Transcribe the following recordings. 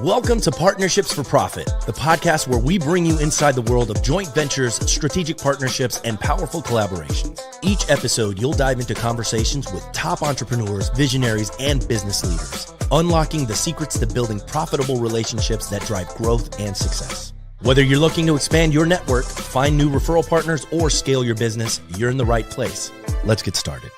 Welcome to Partnerships for Profit, the podcast where we bring you inside the world of joint ventures, strategic partnerships, and powerful collaborations. Each episode, you'll dive into conversations with top entrepreneurs, visionaries, and business leaders, unlocking the secrets to building profitable relationships that drive growth and success. Whether you're looking to expand your network, find new referral partners, or scale your business, you're in the right place. Let's get started.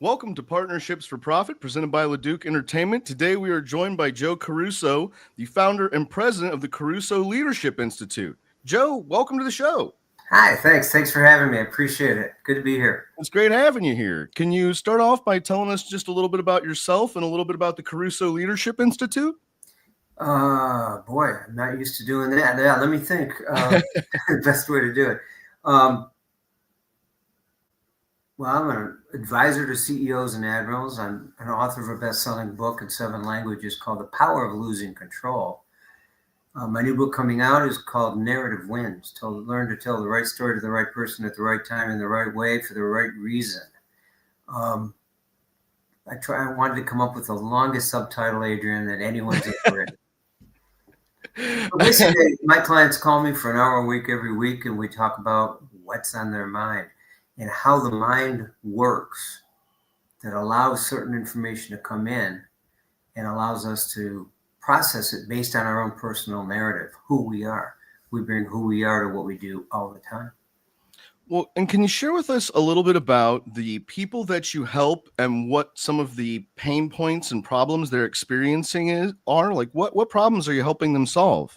Welcome to Partnerships for Profit, presented by Leduc Entertainment. Today we are joined by Joe Caruso, the founder and president of the Caruso Leadership Institute. Joe, welcome to the show. Hi, thanks. Thanks for having me. I appreciate it. Good to be here. It's great having you here. Can you start off by telling us just a little bit about yourself and a little bit about the Caruso Leadership Institute? Boy, I'm not used to doing that. Yeah, let me think. The best way to do it. Well, I'm an advisor to CEOs and admirals. I'm an author of a best-selling book in 7 languages called The Power of Losing Control. My new book coming out is called Narrative Wins, to learn to tell the right story to the right person at the right time in the right way for the right reason. I wanted to come up with the longest subtitle, Adrian, that anyone's ever written. So basically, my clients call me for an hour a week every week, and we talk about what's on their mind and how the mind works that allows certain information to come in and allows us to process it based on our own personal narrative, who we are. We bring who we are to what we do all the time. Well, and can you share with us a little bit about the people that you help and what some of the pain points and problems they're experiencing are? Like what problems are you helping them solve?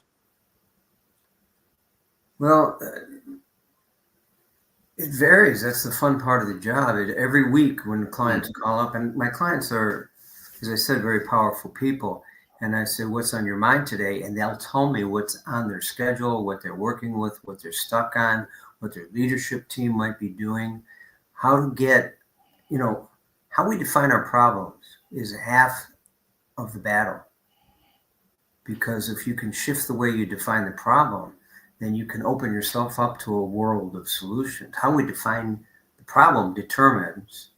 Well, it varies. That's the fun part of the job. Every week when clients call up, and my clients are, as I said, very powerful people. And I say, what's on your mind today? And they'll tell me what's on their schedule, what they're working with, what they're stuck on, what their leadership team might be doing, how to get, how we define our problems is half of the battle. Because if you can shift the way you define the problem, then you can open yourself up to a world of solutions. How we define the problem determines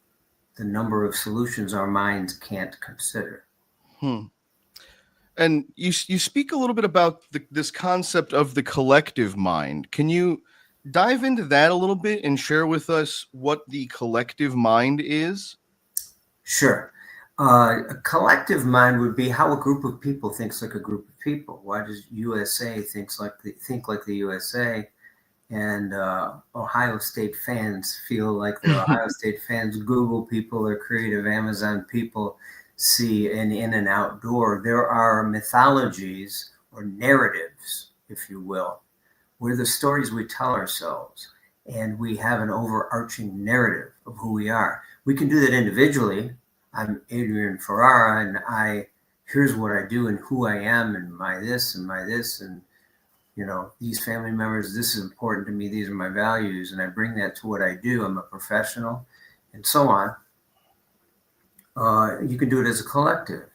the number of solutions our minds can't consider. And you speak a little bit about this concept of the collective mind. Can you dive into that a little bit and share with us what the collective mind is? Sure. A collective mind would be how a group of people thinks like a group of people. Why does USA think like the USA, and Ohio State fans feel like they're Ohio State fans? Google people or creative Amazon people see an in and outdoor. There are mythologies or narratives, if you will, where the stories we tell ourselves, and we have an overarching narrative of who we are. We can do that individually. I'm Adrian Ferrara, and here's what I do and who I am and my this, and these family members, this is important to me, these are my values, and I bring that to what I do. I'm a professional, and so on. You can do it as a collective.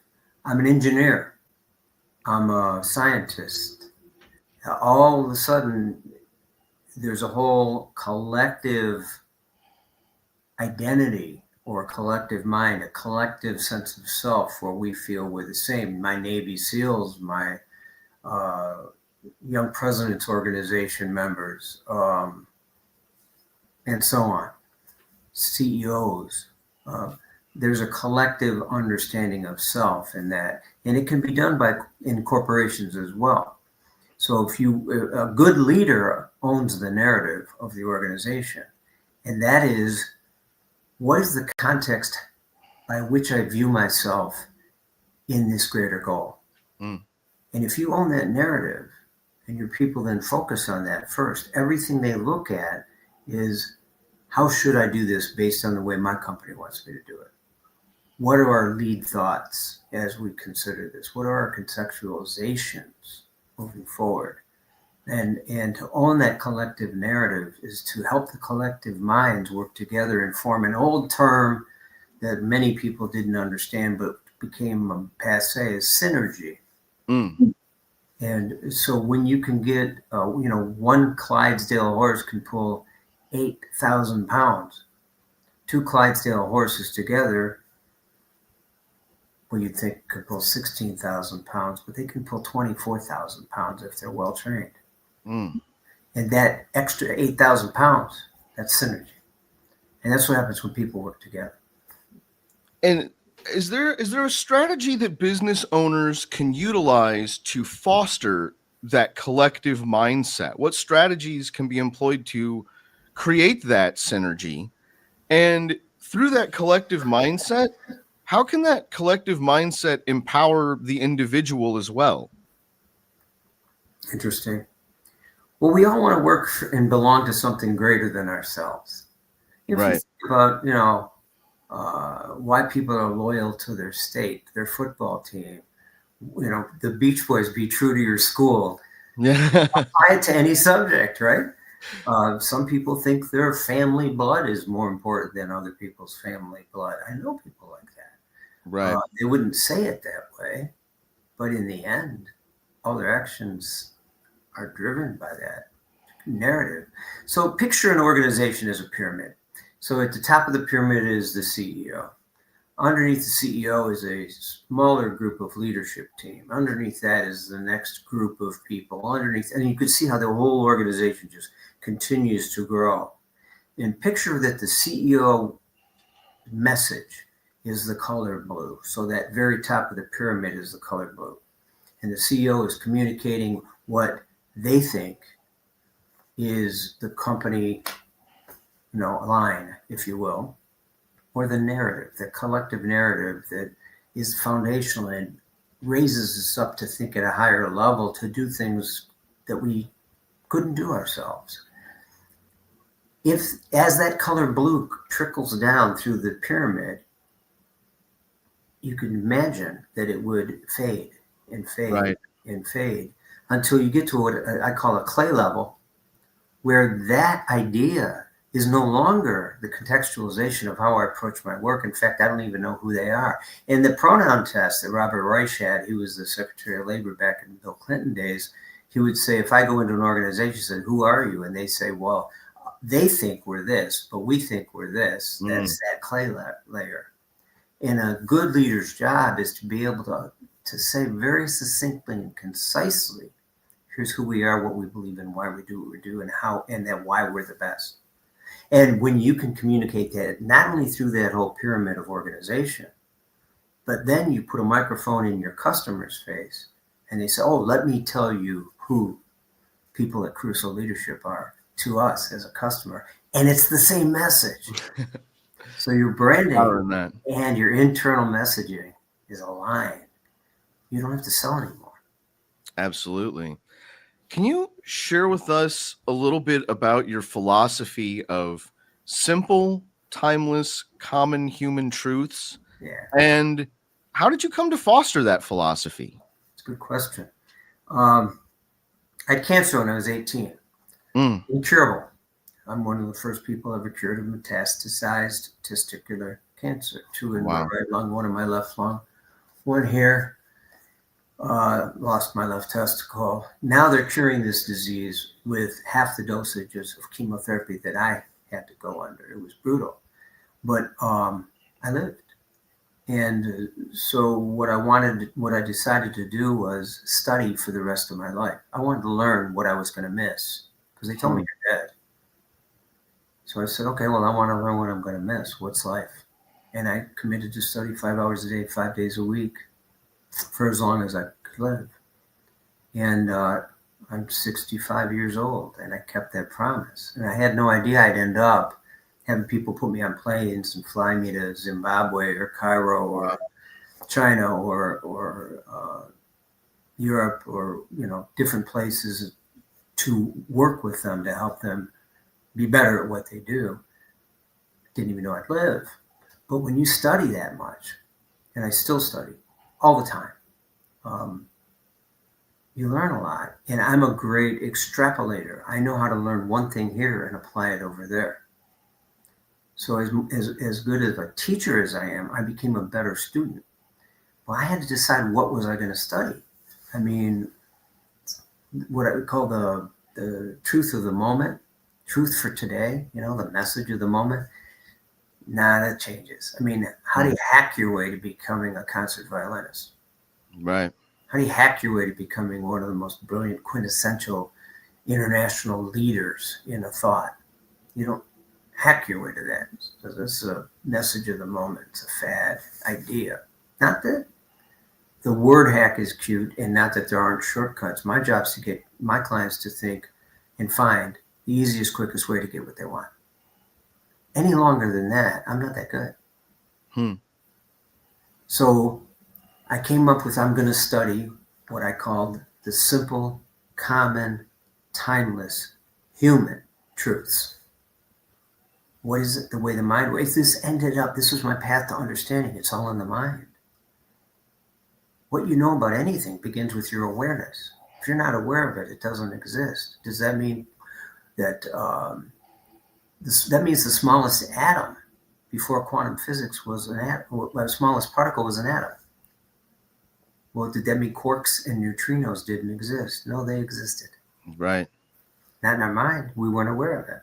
I'm an engineer. I'm a scientist. All of a sudden, there's a whole collective identity or a collective mind, a collective sense of self where we feel we're the same. My Navy SEALs, my Young Presidents Organization members, and so on, CEOs. There's a collective understanding of self in that, and it can be done in corporations as well. So if a good leader owns the narrative of the organization, and that is, what is the context by which I view myself in this greater goal? And if you own that narrative and your people then focus on that first, everything they look at is, how should I do this based on the way my company wants me to do it? What are our lead thoughts as we consider this? What are our conceptualizations moving forward? And to own that collective narrative is to help the collective minds work together and form an old term that many people didn't understand but became passe, is synergy. And so when you can get, one Clydesdale horse can pull 8,000 pounds. 2 Clydesdale horses together well, you'd think could pull 16,000 pounds, but they can pull 24,000 pounds if they're well trained. Mm. And that extra 8,000 pounds, that's synergy. And that's what happens when people work together. And is there a strategy that business owners can utilize to foster that collective mindset? What strategies can be employed to create that synergy? And through that collective mindset, how can that collective mindset empower the individual as well? Interesting. Well, we all want to work and belong to something greater than ourselves. If you Right. think about, why people are loyal to their state, their football team, the Beach Boys, be true to your school, Yeah. apply it to any subject, right? Some people think their family blood is more important than other people's family blood. I know people like that. Right. They wouldn't say it that way, but in the end, all their actions are driven by that narrative. So picture an organization as a pyramid. So at the top of the pyramid is the CEO. Underneath the CEO is a smaller group of leadership team. Underneath that is the next group of people. Underneath, and you can see how the whole organization just continues to grow. And picture that the CEO message is the color blue. So that very top of the pyramid is the color blue. And the CEO is communicating what they think is the company, line, if you will, or the narrative, the collective narrative that is foundational and raises us up to think at a higher level, to do things that we couldn't do ourselves. If, as that color blue trickles down through the pyramid, you can imagine that it would fade and fade Right. and fade until you get to what I call a clay level, where that idea is no longer the contextualization of how I approach my work. In fact, I don't even know who they are. And the pronoun test that Robert Reich had, he was the Secretary of Labor back in Bill Clinton days, he would say, if I go into an organization and say, who are you? And they say, well, they think we're this, but we think we're this. That's that clay layer. And a good leader's job is to be able to say very succinctly and concisely, here's who we are, what we believe in, why we do what we do, and how, and then why we're the best. And when you can communicate that, not only through that whole pyramid of organization, but then you put a microphone in your customer's face and they say, oh, let me tell you who people at Caruso Leadership are to us as a customer. And it's the same message. So your branding and your internal messaging is aligned. You don't have to sell anymore. Absolutely. Can you share with us a little bit about your philosophy of simple, timeless, common human truths? Yeah. And how did you come to foster that philosophy? It's a good question. I had cancer when I was 18. Incurable. I'm one of the first people ever cured of metastasized testicular cancer. 2 in my right lung, 1 in my left lung, 1 here. Lost my left testicle. Now they're curing this disease with half the dosages of chemotherapy that I had to go under. It was brutal, but I lived. And so what I decided to do was study for the rest of my life. I wanted to learn what I was going to miss, because they told me you're dead. So I said, okay, well, I want to learn what I'm going to miss. What's life? And I committed to study 5 hours a day, 5 days a week, for as long as I could live. And I'm 65 years old, and I kept that promise. And I had no idea I'd end up having people put me on planes and fly me to Zimbabwe or Cairo or China or Europe or different places to work with them to help them be better at what they do. Didn't even know I'd live. But when you study that much, and I still study all the time, you learn a lot. And I'm a great extrapolator. I know how to learn one thing here and apply it over there. So as good as a teacher as I am, I became a better student. Well, I had to decide what was I going to study. I mean, what I would call the truth of the moment, truth for today, the message of the moment. Nah, that changes. I mean, how do you hack your way to becoming a concert violinist? Right. How do you hack your way to becoming one of the most brilliant, quintessential international leaders in a thought? You don't hack your way to that. So this is a message of the moment. It's a fad idea. Not that the word hack is cute and not that there aren't shortcuts. My job is to get my clients to think and find the easiest, quickest way to get what they want. Any longer than that, I'm not that good. So I came up with, I'm going to study what I called the simple, common, timeless, human truths. What is it? The way the mind works. This was my path to understanding. It's all in the mind. What you know about anything begins with your awareness. If you're not aware of it, it doesn't exist. Does that mean that that means the smallest atom before quantum physics was an atom, the smallest particle was an atom? Well, did that mean quarks and neutrinos didn't exist? No, they existed. Right. Not in our mind. We weren't aware of it.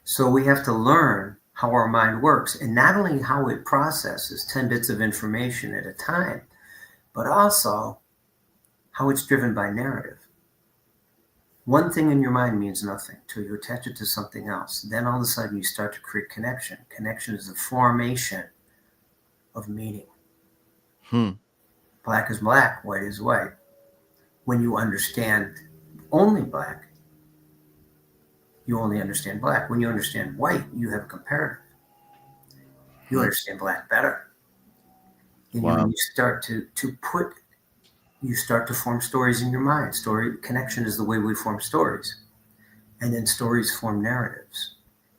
So we have to learn how our mind works, and not only how it processes 10 bits of information at a time, but also how it's driven by narrative. One thing in your mind means nothing till you attach it to something else. Then all of a sudden you start to create connection. Connection is the formation of meaning. Black is black, white is white. When you understand only black, you only understand black. When you understand white, you have a comparative. You understand black better. And when you start you start to form stories in your mind. Connection is the way we form stories. And then stories form narratives.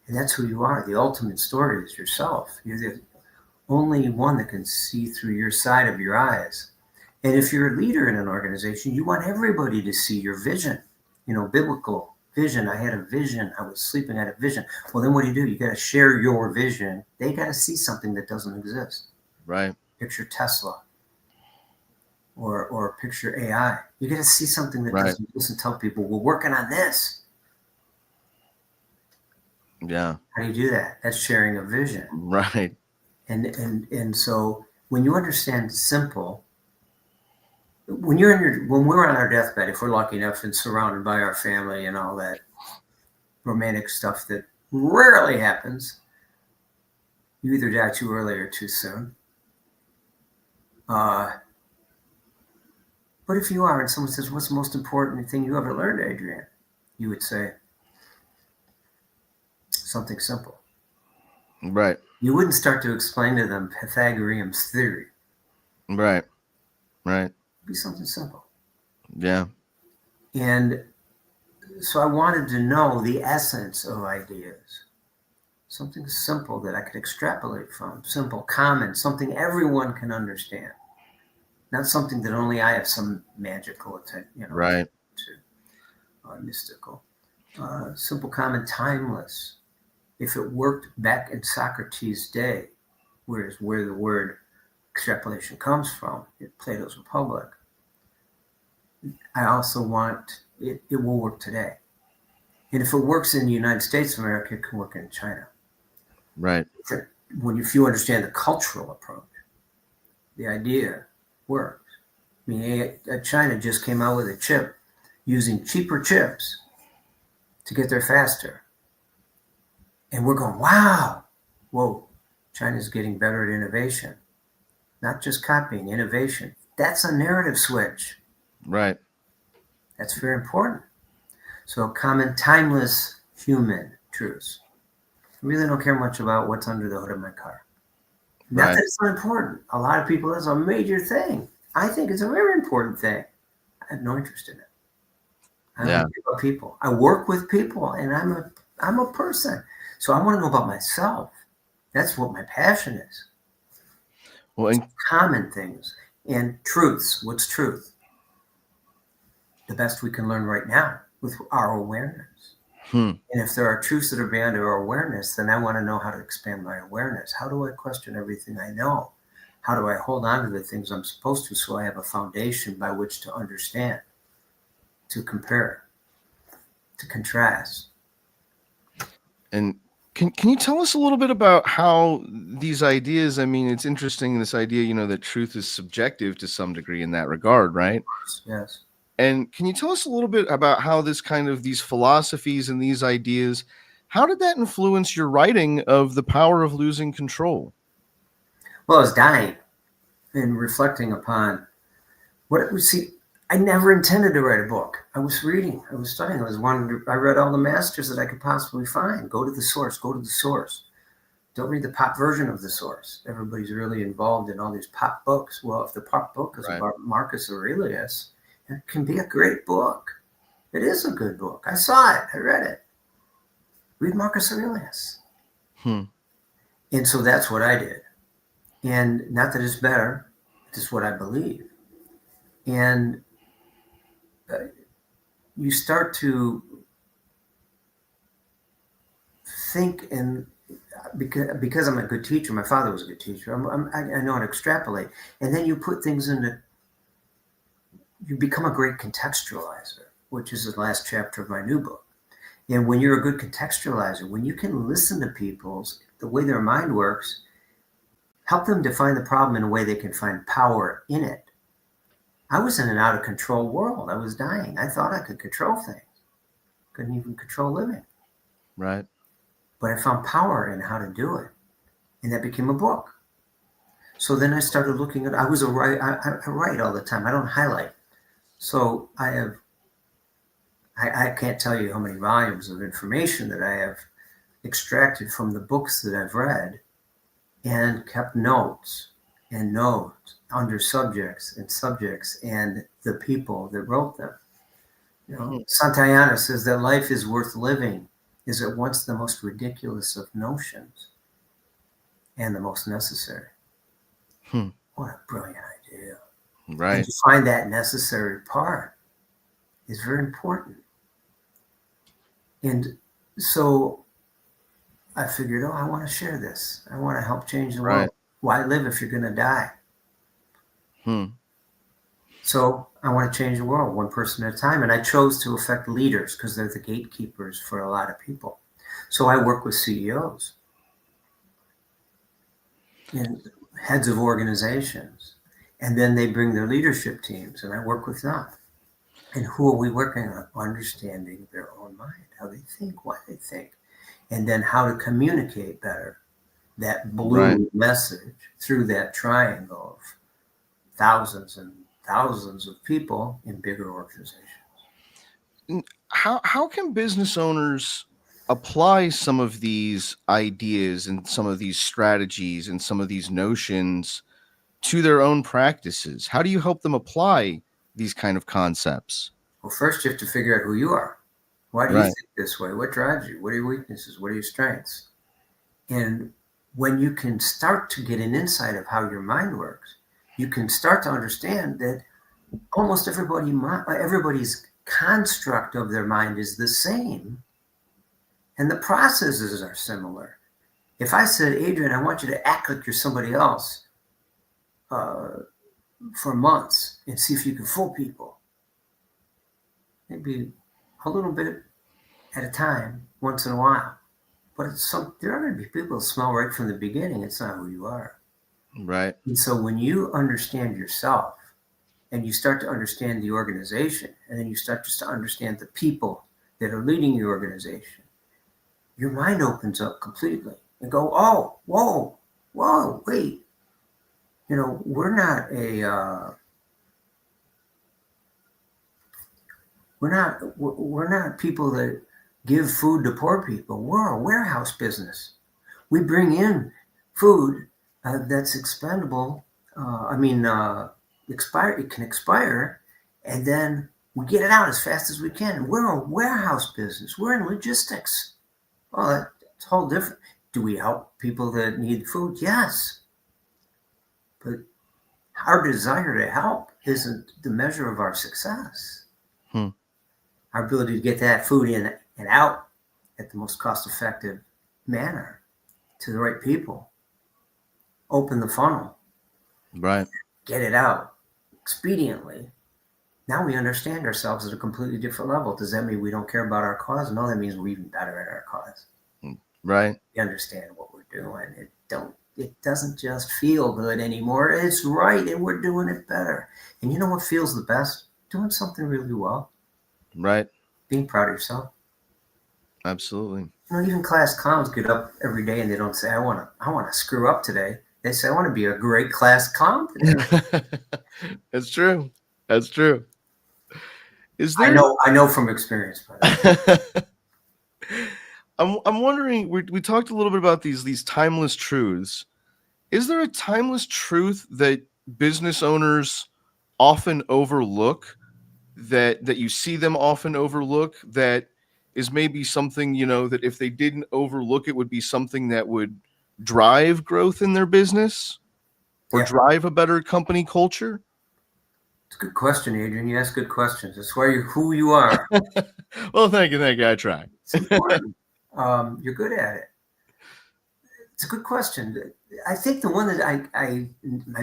And that's who you are. The ultimate story is yourself. You're the only one that can see through your side of your eyes. And if you're a leader in an organization, you want everybody to see your vision. Biblical vision. I had a vision. I was sleeping. I had a vision. Well, then what do? You got to share your vision. They got to see something that doesn't exist. Right. Picture Tesla. Or picture AI. You got to see something that doesn't exist and tell people, we're working on this. Yeah. How do you do that? That's sharing a vision. Right. And so when you understand simple, when we're on our deathbed, if we're lucky enough and surrounded by our family and all that romantic stuff that rarely happens, you either die too early or too soon. But if you are, and someone says, what's the most important thing you ever learned, Adrian? You would say something simple. Right. You wouldn't start to explain to them Pythagorean's theory. Right. Right. It'd be something simple. Yeah. And so I wanted to know the essence of ideas. Something simple that I could extrapolate from. Simple, common, something everyone can understand. Not something that only I have some magical, right. Mystical. Simple, common, timeless. If it worked back in Socrates' day, where the word extrapolation comes from, in Plato's Republic, I also want it will work today. And if it works in the United States of America, it can work in China. Right. If you understand the cultural approach, the idea works. I mean, China just came out with a chip using cheaper chips to get there faster. And we're going, wow, whoa, China's getting better at innovation. Not just copying, innovation. That's a narrative switch. Right. That's very important. So common, timeless human truths. I really don't care much about what's under the hood of my car. Not that it's not important. A lot of people, that's a major thing. I think it's a very important thing. I have no interest in it. I don't care about people. I work with people, and I'm a person. So I want to know about myself. That's what my passion is. Well, common things and truths. What's truth? The best we can learn right now with our awareness. And if there are truths that are beyond our awareness, then I want to know how to expand my awareness. How do I question everything I know? How do I hold on to the things I'm supposed to so I have a foundation by which to understand, to compare, to contrast? And Can you tell us a little bit about how these ideas, I mean, it's interesting, this idea, that truth is subjective to some degree in that regard, right? Yes. And can you tell us a little bit about how this kind of these philosophies and these ideas, how did that influence your writing of The Power of Losing Control? Well, I was dying and reflecting upon what it was. See, I never intended to write a book. I was reading, I was studying, I read all the masters that I could possibly find. Go to the source, go to the source. Don't read the pop version of the source. Everybody's really involved in all these pop books. Well, if the pop book is about Marcus Aurelius, it can be a great book. It is a good book. I saw it. I read it. Read Marcus Aurelius. And so that's what I did. And not that it's better, it's just what I believe. And you start to think, and because I'm a good teacher, my father was a good teacher, I know how to extrapolate. And then you put things you become a great contextualizer, which is the last chapter of my new book. And when you're a good contextualizer, when you can listen to the way their mind works, help them define the problem in a way they can find power in it. I was in an out of control world. I was dying. I thought I could control things. Couldn't even control living. Right. But I found power in how to do it. And that became a book. So then I started looking at, I write all the time. I don't highlight. So I can't tell you how many volumes of information that I have extracted from the books that I've read and kept notes and notes under subjects and the people that wrote them. Santayana says that life is worth living is at once the most ridiculous of notions and the most necessary. What a brilliant idea. Right. And to find that necessary part is very important. And so I figured, I want to share this. I want to help change the world. Why live if you're going to die? So I want to change the world one person at a time. And I chose to affect leaders because they're the gatekeepers for a lot of people. So I work with CEOs and heads of organizations. And then they bring their leadership teams and I work with them. And who are we working on? Understanding their own mind, how they think, why they think, and then how to communicate better that blue message through that triangle of thousands and thousands of people in bigger organizations. How can business owners apply some of these ideas and some of these strategies and some of these notions to their own practices? How do you help them apply these kind of concepts? Well, first you have to figure out who you are. Why do you think this way? What drives you? What are your weaknesses? What are your strengths? And when you can start to get an insight of how your mind works, you can start to understand that almost everybody's construct of their mind is the same. And the processes are similar. If I said, Adrian, I want you to act like you're somebody else for months and see if you can fool people. Maybe a little bit at a time, once in a while. But there are going to be people who smell right from the beginning. It's not who you are. Right. And so when you understand yourself and you start to understand the organization, and then you start just to understand the people that are leading your organization, your mind opens up completely and go, oh, whoa, wait. We're not we're not people that give food to poor people. We're a warehouse business. We bring in food that's expendable. It can expire, and then we get it out as fast as we can. And we're a warehouse business. We're in logistics. Oh, that's whole different. Do we help people that need food? Yes. But our desire to help isn't the measure of our success. Our ability to get that food in and out at the most cost-effective manner to the right people. Open the funnel. Right. Get it out expediently. Now we understand ourselves at a completely different level. Does that mean we don't care about our cause? No, that means we're even better at our cause. Right. We understand what we're doing. It doesn't just feel good anymore. It's right, and we're doing it better. And you know what feels the best? Doing something really well. Right. Being proud of yourself. Absolutely. Even class clowns get up every day and they don't say, I want to screw up today. They say, I want to be a great class clown today. That's true. That's true. Is there? I know from experience. I'm wondering. We talked a little bit about these timeless truths. Is there a timeless truth that business owners often overlook? That you see them often overlook, that is maybe something, that if they didn't overlook, it would be something that would drive growth in their business or drive a better company culture? It's a good question, Adrian. You ask good questions. That's why you're who you are. Well, thank you. I try. It's important. You're good at it. It's a good question. I think the one that I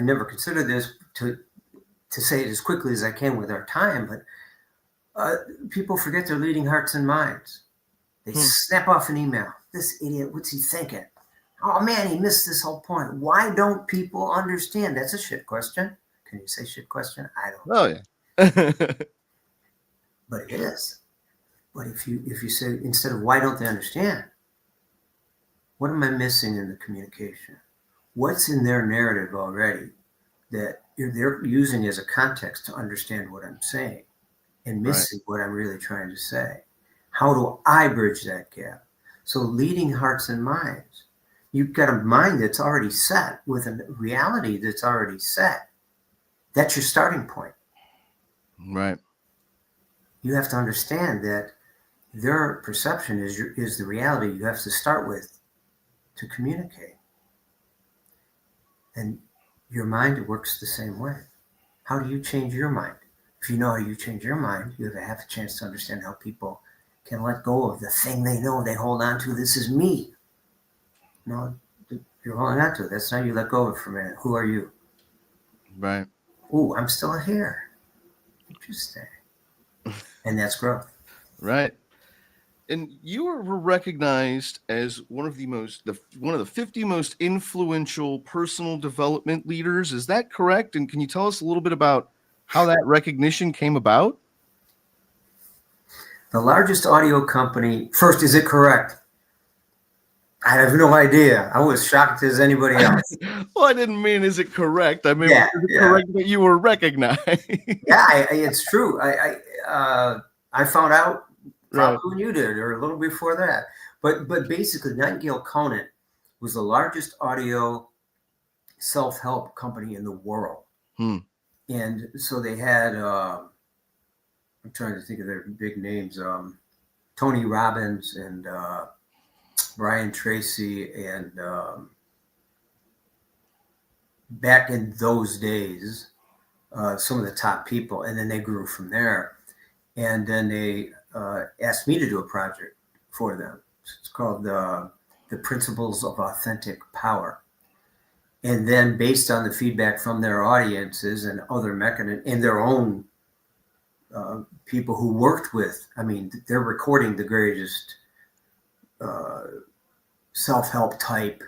never considered this to say it as quickly as I can with our time, but people forget their leading hearts and minds. They snap off an email. This idiot, what's he thinking? Oh man, he missed this whole point. Why don't people understand? That's a shit question. Can you say shit question? I don't know. Oh yeah. But it is. But if you say, instead of why don't they understand, what am I missing in the communication? What's in their narrative already that they're using as a context to understand what I'm saying and missing what I'm really trying to say? How do I bridge that gap? So leading hearts and minds. You've got a mind that's already set with a reality that's already set. That's your starting point. Right. You have to understand that their perception is the reality you have to start with to communicate. And your mind works the same way. How do you change your mind? If you know how you change your mind, you have a half a chance to understand how people can let go of the thing they know they hold on to. This is me. No, you're holding on to it. That's not you. Let go of it for a minute. Who are you? Right. Oh, I'm still here. Interesting. And that's growth. Right. And you were recognized as one of the 50 most influential personal development leaders. Is that correct? And can you tell us a little bit about how that recognition came about? The largest audio company. First, is it correct? I have no idea. I was shocked as anybody else. Well, I didn't mean, is it correct? I mean, is it correct that you were recognized? It's true. I found out probably when you did, or a little before that. But basically, Nightingale Conant was the largest audio self-help company in the world. And so they had, I'm trying to think of their big names, Tony Robbins and Brian Tracy, and back in those days, some of the top people, and then they grew from there. And then they asked me to do a project for them. It's called the Principles of Authentic Power. And then based on the feedback from their audiences and other mechanisms and their own people who worked with, I mean, they're recording the greatest self-help type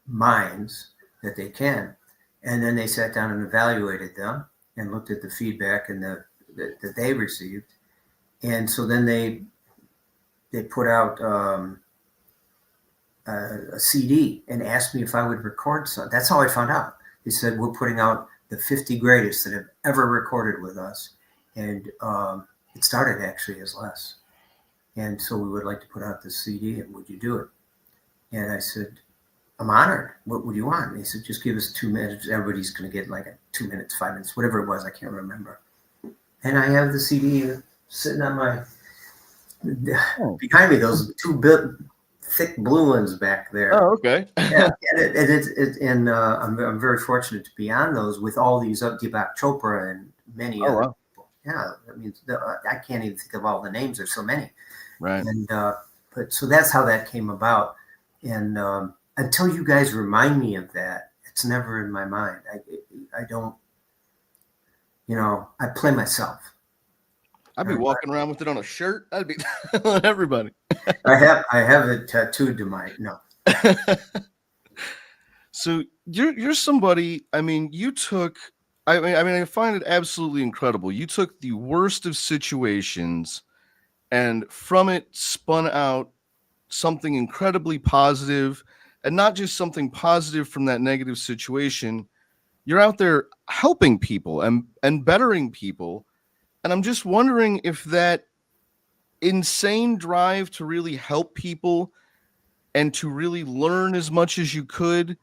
minds that they can. And then they sat down and evaluated them and looked at the feedback and that they received. And so then they put out a CD and asked me if I would record some. That's how I found out. They said, we're putting out the 50 greatest that have ever recorded with us. And it started actually as less. And so we would like to put out this CD, and would you do it? And I said, I'm honored. What would you want? And he said, just give us 2 minutes. Everybody's going to get like 2 minutes, 5 minutes, whatever it was. I can't remember. And I have the CD sitting on my, behind me, those two thick blue ones back there. Oh, okay. And I'm very fortunate to be on those with all these Deepak Chopra and many other people. Yeah, I mean, I can't even think of all the names. There's so many. Right. And but so that's how that came about. And until you guys remind me of that, it's never in my mind. I don't, I play myself. I'd be walking around with it on a shirt. I'd be telling everybody. I have it tattooed to my no. So you're somebody. I mean, you took. I find it absolutely incredible. You took the worst of situations, and from it spun out something incredibly positive, and not just something positive from that negative situation. You're out there helping people and bettering people, and I'm just wondering if that insane drive to really help people and to really learn as much as you could,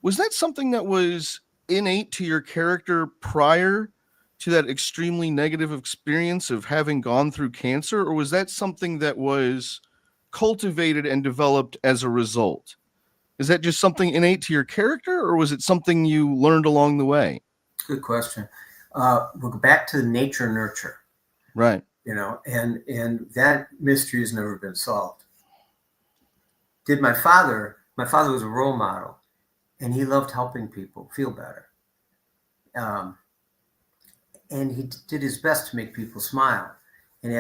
was that something that was innate to your character prior to that extremely negative experience of having gone through cancer, or was that something that was cultivated and developed as a result? Is that just something innate to your character, or was it something you learned along the way? Good question. We'll go back to nature nurture, Right. And that mystery has never been solved. My father was a role model, and he loved helping people feel better. And he did his best to make people smile. And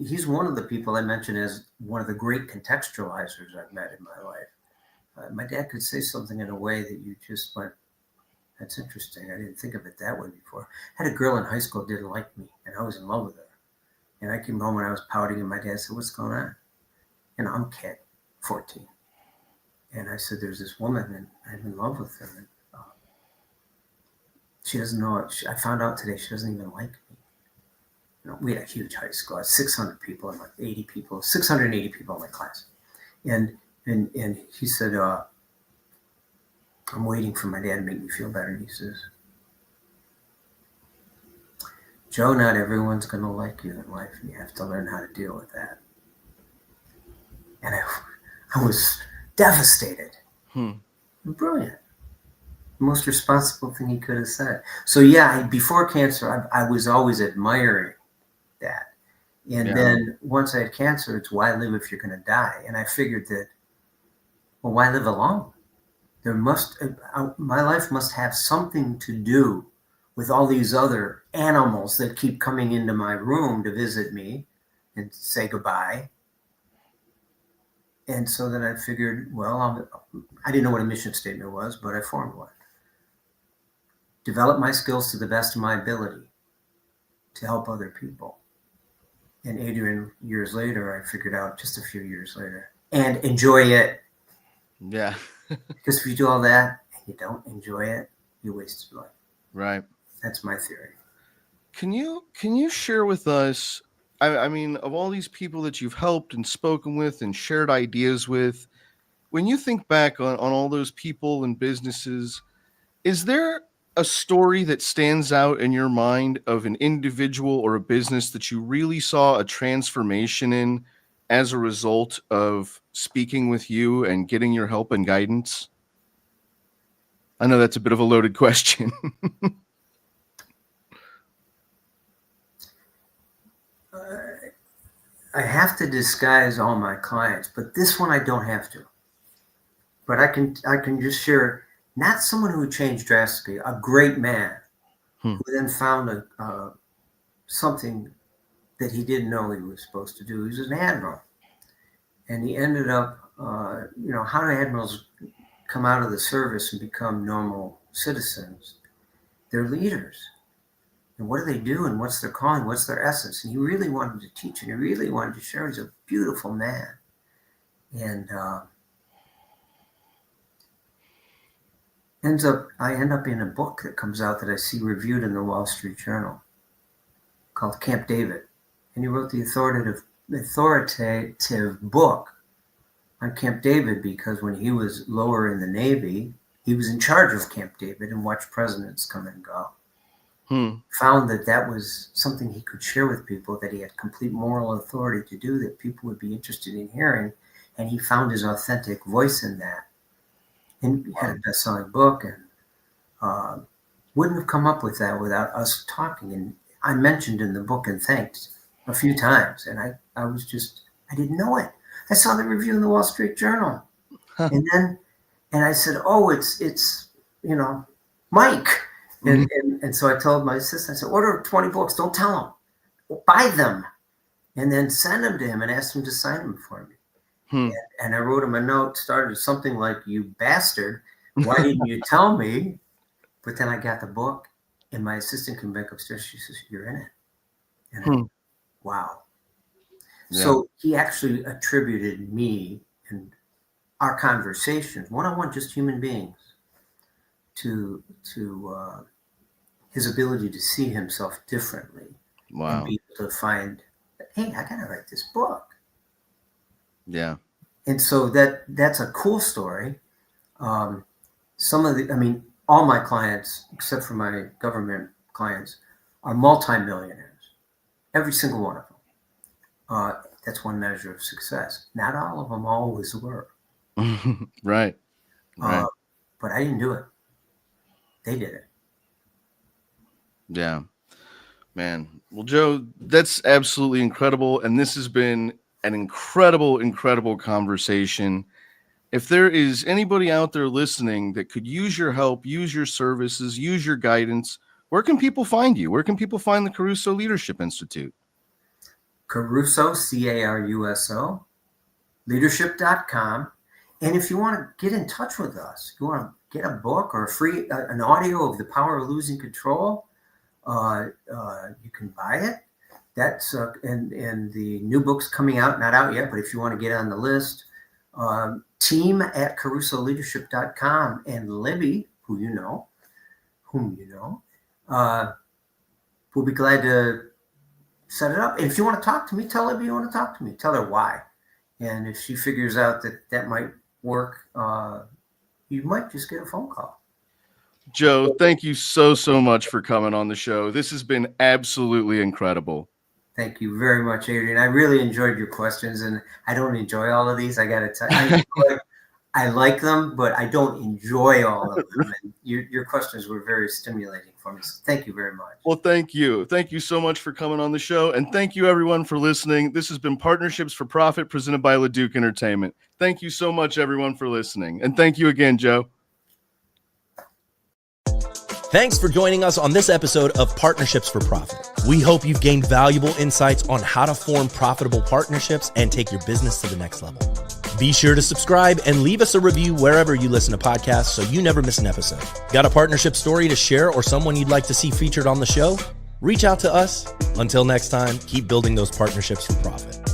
he's one of the people I mentioned as one of the great contextualizers I've met in my life. My dad could say something in a way that you just went, that's interesting. I didn't think of it that way before. I had a girl in high school who didn't like me, and I was in love with her. And I came home and I was pouting, and my dad said, what's going on? I'm a kid, 14. And I said, there's this woman, and I'm in love with her. And she doesn't know it. I found out today she doesn't even like me. We had a huge high school. I had 600 people and like 80 people, 680 people in my class. And he said, I'm waiting for my dad to make me feel better. And he says, Joe, not everyone's going to like you in life, and you have to learn how to deal with that. And I was devastated. Brilliant. The most responsible thing he could have said. So yeah, before cancer, I was always admiring that. And then once I had cancer, it's why live if you're going to die? And I figured that, well, why live alone? My life must have something to do with all these other animals that keep coming into my room to visit me and say goodbye. And so then I figured, well, I didn't know what a mission statement was, but I formed one. Develop my skills to the best of my ability to help other people. And 80 years later, I figured out just a few years later, and enjoy it. Yeah. Because if you do all that and you don't enjoy it, you wasted life. Right. That's my theory. Can you share with us, I mean, of all these people that you've helped and spoken with and shared ideas with, when you think back on all those people and businesses, is there a story that stands out in your mind of an individual or a business that you really saw a transformation in as a result of speaking with you and getting your help and guidance? I know that's a bit of a loaded question. I have to disguise all my clients, but this one I don't have to. But I can just share, not someone who changed drastically, a great man who then found something that he didn't know he was supposed to do. He was an admiral. And he ended up, how do admirals come out of the service and become normal citizens? They're leaders. And what do they do? And what's their calling? What's their essence? And he really wanted to teach, and he really wanted to share. He's a beautiful man. And I end up in a book that comes out that I see reviewed in the Wall Street Journal called Camp David. And he wrote the authoritative book on Camp David because when he was lower in the Navy, he was in charge of Camp David and watched presidents come and go. Found that was something he could share with people, that he had complete moral authority to do, that people would be interested in hearing. And he found his authentic voice in that. And he had a best-selling book, and wouldn't have come up with that without us talking. And I mentioned in the book and thanked a few times. And I didn't know it. I saw the review in the Wall Street Journal. And I said, oh, it's Mike. And so I told my assistant, I said, order 20 books. Don't tell him. buy them and then send them to him and ask him to sign them for me. And I wrote him a note, started something like, "You bastard, why didn't you tell me?" But then I got the book, and my assistant came back upstairs. She says, "You're in it." And wow. Yeah. So he actually attributed me and our conversations, one-on-one, just human beings, to his ability to see himself differently. Wow. And be able to find, hey, I gotta write this book. Yeah. And so that's a cool story. All my clients, except for my government clients, are multimillionaires. Every single one of them. That's one measure of success. Not all of them always were. Right. But I didn't do it. They did it. Yeah. Man. Well, Joe, that's absolutely incredible. And this has been an incredible conversation. If there is anybody out there listening that could use your help, use your services, use your guidance, where can people find you? Where can people find the Caruso Leadership Institute? Caruso, Caruso, leadership.com. And if you want to get in touch with us, you want to get a book or an audio of The Power of Losing Control, you can buy it. That's and the new book's coming out, not out yet, but if you want to get on the list, team at carusoleadership.com, and Libby, whom you know, we'll be glad to set it up. And if you want to talk to me, tell Libby you want to talk to me. Tell her why. And if she figures out that might work, you might just get a phone call. Joe, thank you so much for coming on the show. This has been absolutely incredible. Thank you very much, Adrian. I really enjoyed your questions, and I don't enjoy all of these. I got to tell you, I like them, but I don't enjoy all of them. And your questions were very stimulating for me. So thank you very much. Well, thank you. Thank you so much for coming on the show. And thank you, everyone, for listening. This has been Partnerships for Profit presented by Leduc Entertainment. Thank you so much, everyone, for listening. And thank you again, Joe. Thanks for joining us on this episode of Partnerships for Profit. We hope you've gained valuable insights on how to form profitable partnerships and take your business to the next level. Be sure to subscribe and leave us a review wherever you listen to podcasts so you never miss an episode. Got a partnership story to share or someone you'd like to see featured on the show? Reach out to us. Until next time, keep building those partnerships for profit.